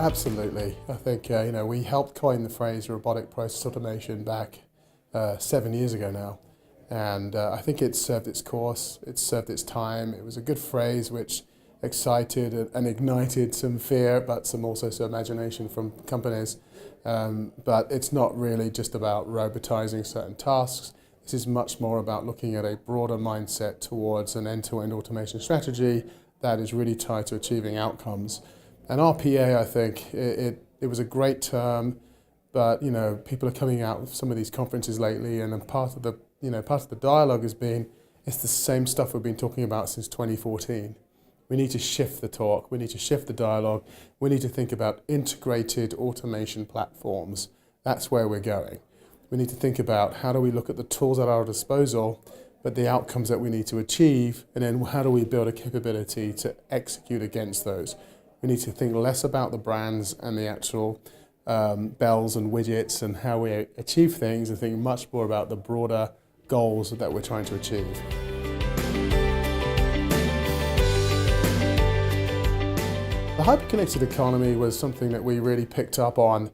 Absolutely. I think we helped coin the phrase robotic process automation back 7 years ago now, and I think it's served its course. It's served its time. It was a good phrase which excited and ignited some fear, but also some imagination from companies. But it's not really just about robotizing certain tasks. This is much more about looking at a broader mindset towards an end-to-end automation strategy that is really tied to achieving outcomes. And RPA, I think, it was a great term, but people are coming out of some of these conferences lately, and part of the dialogue has been it's the same stuff we've been talking about since 2014. We need to shift the talk. We need to shift the dialogue. We need to think about integrated automation platforms. That's where we're going. We need to think about how do we look at the tools at our disposal, but the outcomes that we need to achieve, and then how do we build a capability to execute against those. We need to think less about the brands and the actual bells and widgets and how we achieve things, and think much more about the broader goals that we're trying to achieve. The hyperconnected economy was something that we really picked up on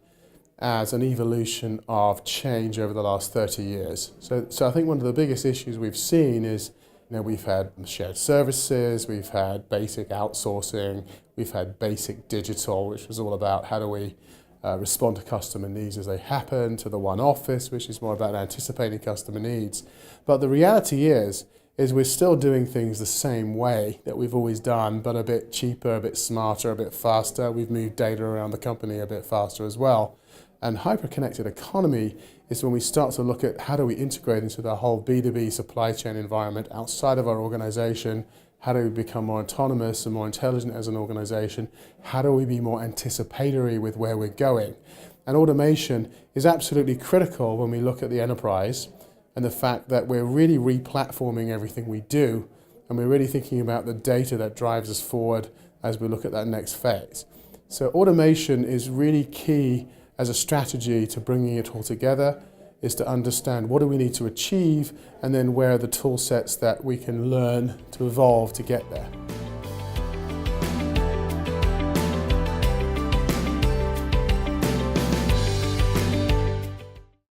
as an evolution of change over the last 30 years. So I think one of the biggest issues we've seen is we've had shared services, we've had basic outsourcing, we've had basic digital, which was all about how do we respond to customer needs as they happen, to the one office, which is more about anticipating customer needs. But the reality is we're still doing things the same way that we've always done, but a bit cheaper, a bit smarter, a bit faster. We've moved data around the company a bit faster as well. And hyperconnected economy is when we start to look at how do we integrate into the whole B2B supply chain environment outside of our organization. How do we become more autonomous and more intelligent as an organization? How do we be more anticipatory with where we're going? And automation is absolutely critical when we look at the enterprise and the fact that we're really re-platforming everything we do, and we're really thinking about the data that drives us forward as we look at that next phase. So automation is really key as a strategy to bringing it all together, is to understand what do we need to achieve, and then where are the tool sets that we can learn to evolve to get there.